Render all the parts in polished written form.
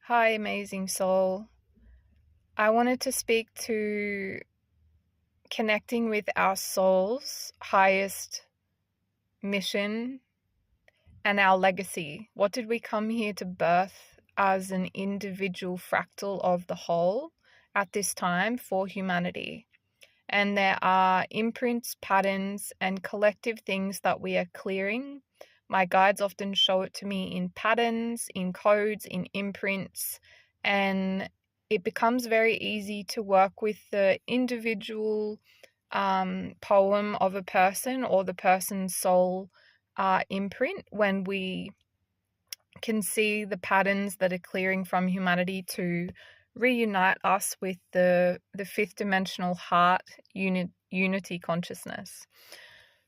Hi, amazing soul. I wanted to speak to connecting with our soul's highest mission and our legacy. What did we come here to birth as an individual fractal of the whole at this time for humanity? And there are imprints, patterns, and collective things that we are clearing. My guides often show it to me in patterns, in codes, in imprints, and it becomes very easy to work with the individual poem of a person or the person's soul imprint when we can see the patterns that are clearing from humanity to reunite us with the fifth dimensional heart unity consciousness.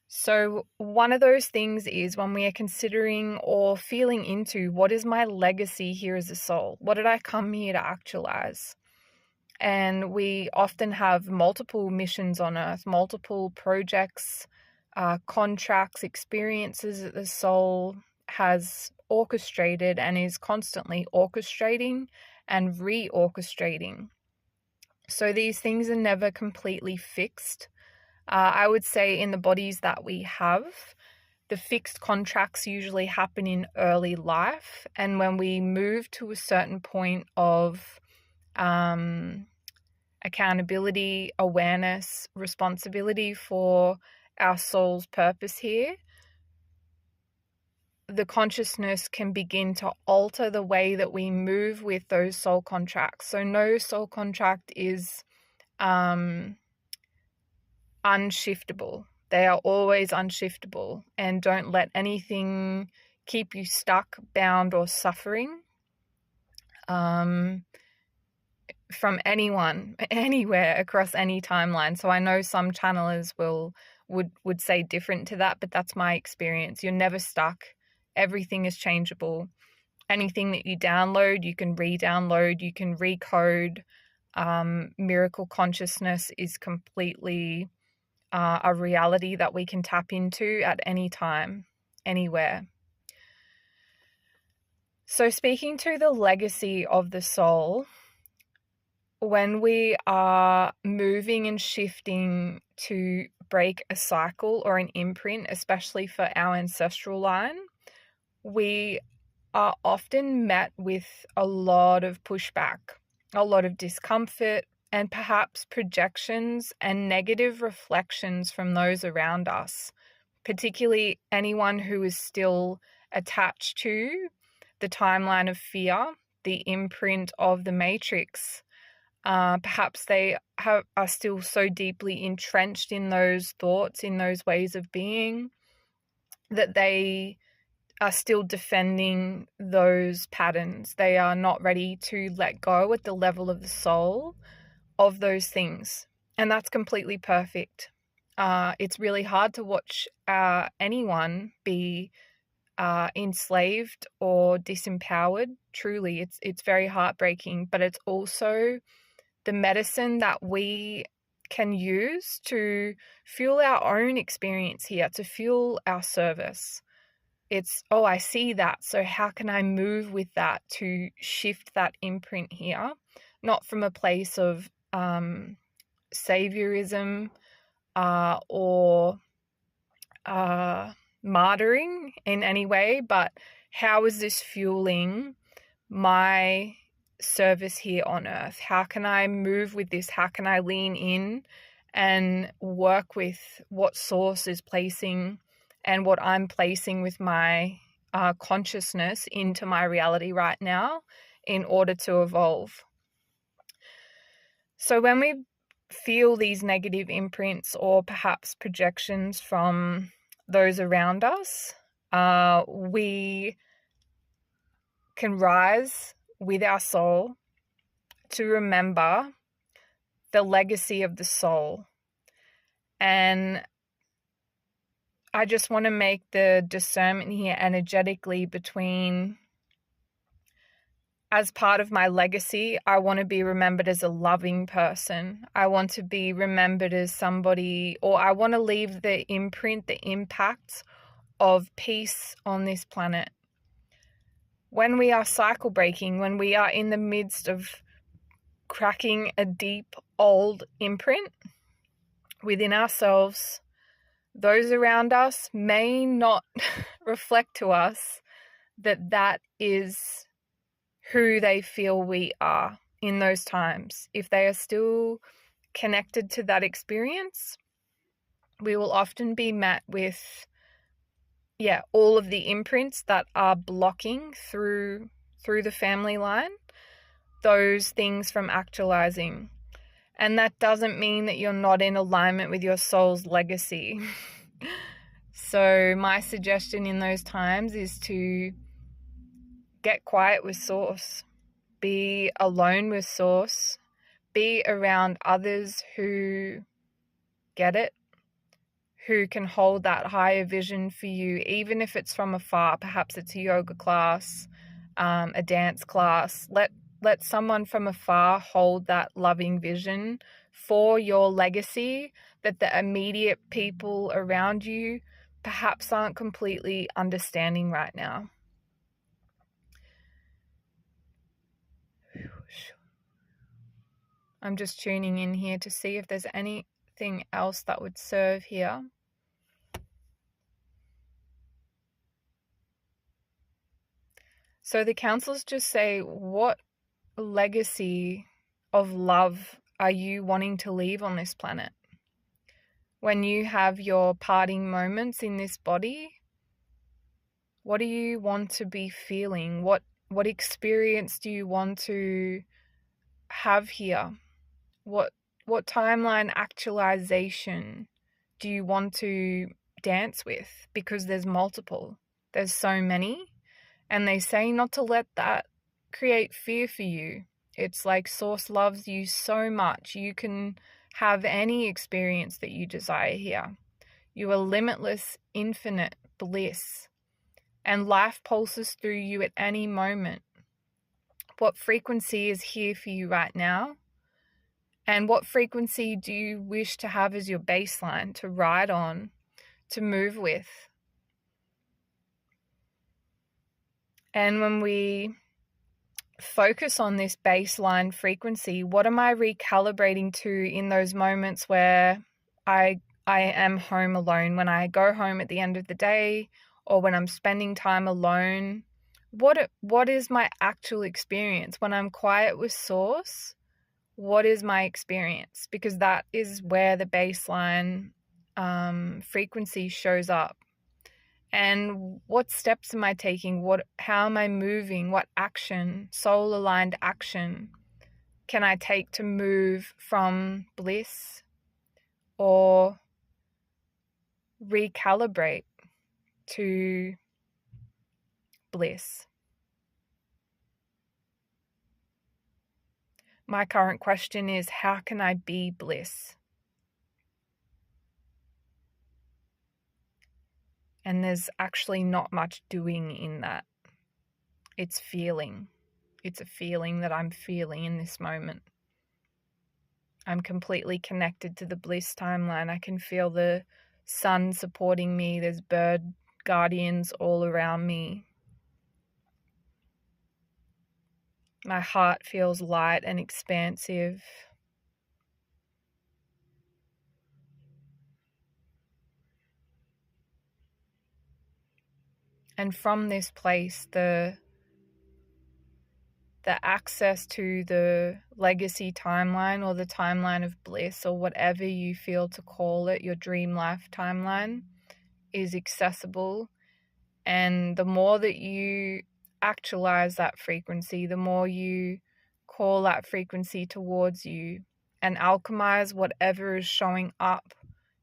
So one of those things is when we are considering or feeling into what is my legacy here as a soul? What did I come here to actualize? And we often have multiple missions on earth, multiple projects, contracts, experiences that the soul has orchestrated and is constantly orchestrating and reorchestrating. So these things are never completely fixed. I would say in the bodies that we have, the fixed contracts usually happen in early life. And when we move to a certain point of accountability, awareness, responsibility for our soul's purpose here, the consciousness can begin to alter the way that we move with those soul contracts. So no soul contract is unshiftable. They are always unshiftable, and don't let anything keep you stuck, bound, or suffering from anyone, anywhere, across any timeline. So I know some channelers would say different to that, but that's my experience. You're never stuck. Everything is changeable. Anything that you download, you can re-download, you can recode. Miracle consciousness is completely a reality that we can tap into at any time, anywhere. So speaking to the legacy of the soul, when we are moving and shifting to break a cycle or an imprint, especially for our ancestral line, we are often met with a lot of pushback, a lot of discomfort, and perhaps projections and negative reflections from those around us, particularly anyone who is still attached to the timeline of fear, the imprint of the matrix. Perhaps they are still so deeply entrenched in those thoughts, in those ways of being, that they are still defending those patterns. They are not ready to let go at the level of the soul of those things. And that's completely perfect. It's really hard to watch anyone be enslaved or disempowered. Truly, it's very heartbreaking, but it's also the medicine that we can use to fuel our own experience here, to fuel our service. It's, oh, I see that, so how can I move with that to shift that imprint here? Not from a place of saviorism or martyring in any way, but how is this fueling my service here on earth? How can I move with this? How can I lean in and work with what source is placing and what I'm placing with my consciousness into my reality right now in order to evolve? So when we feel these negative imprints or perhaps projections from those around us, we can rise with our soul to remember the legacy of the soul. And I just want to make the discernment here energetically between, as part of my legacy, I want to be remembered as a loving person. I want to be remembered as somebody, or I want to leave the imprint, the impact of peace on this planet. when we are cycle breaking, when we are in the midst of cracking a deep old imprint within ourselves, those around us may not reflect to us that that is who they feel we are in those times. If they are still connected to that experience, we will often be met with all of the imprints that are blocking through the family line, those things from actualizing. And that doesn't mean that you're not in alignment with your soul's legacy. So my suggestion in those times is to get quiet with Source, be alone with Source, be around others who get it, who can hold that higher vision for you, even if it's from afar. Perhaps it's a yoga class, a dance class. Let someone from afar hold that loving vision for your legacy that the immediate people around you perhaps aren't completely understanding right now. I'm just tuning in here to see if there's anything else that would serve here. So the councils just say, what legacy of love are you wanting to leave on this planet? When you have your parting moments in this body, what do you want to be feeling? What experience do you want to have here? What timeline actualization do you want to dance with? Because there's multiple. There's so many. And they say not to let that create fear for you. It's like Source loves you so much. You can have any experience that you desire here. You are limitless, infinite bliss. And life pulses through you at any moment. What frequency is here for you right now? And what frequency do you wish to have as your baseline to ride on, to move with? And when we focus on this baseline frequency, what am I recalibrating to in those moments where I am home alone, when I go home at the end of the day, or when I'm spending time alone? What is my actual experience? When I'm quiet with Source, what is my experience? Because that is where the baseline frequency shows up. And what steps am I taking? How am I moving? What action, soul-aligned action, can I take to move from bliss or recalibrate to bliss? My current question is, how can I be bliss? And there's actually not much doing in that. It's feeling. It's a feeling that I'm feeling in this moment. I'm completely connected to the bliss timeline. I can feel the sun supporting me. There's bird guardians all around me. My heart feels light and expansive. And from this place, the access to the legacy timeline, or the timeline of bliss, or whatever you feel to call it, your dream life timeline, is accessible. And the more that you actualize that frequency, the more you call that frequency towards you and alchemize whatever is showing up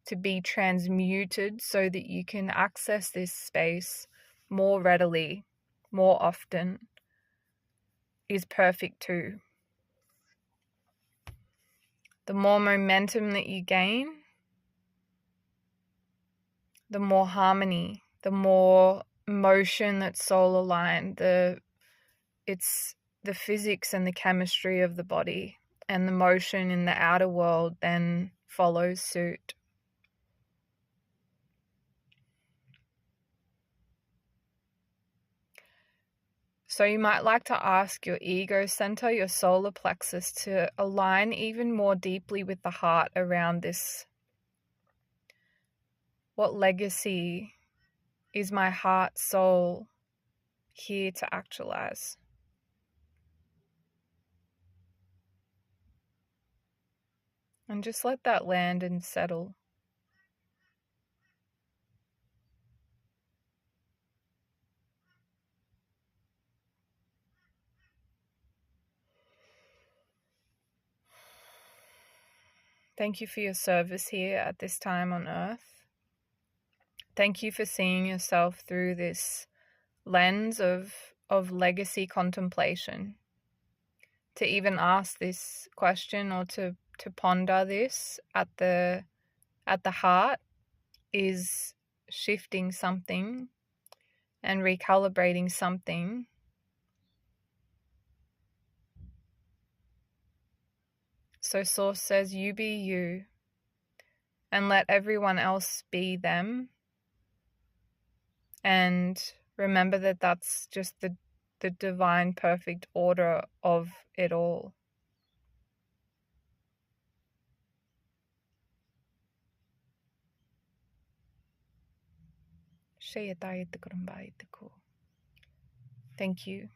to be transmuted so that you can access this space more readily, more often, is perfect too. The more momentum that you gain, the more harmony, the more motion that's soul aligned. It's the physics and the chemistry of the body, and the motion in the outer world then follows suit. So you might like to ask your ego center, your solar plexus, to align even more deeply with the heart around this. What legacy is my heart soul here to actualize? And just let that land and settle. Thank you for your service here at this time on earth. Thank you for seeing yourself through this lens of legacy contemplation. To even ask this question or to ponder this at the heart is shifting something and recalibrating something. So Source says, you be you and let everyone else be them. And remember that that's just the divine perfect order of it all. Thank you.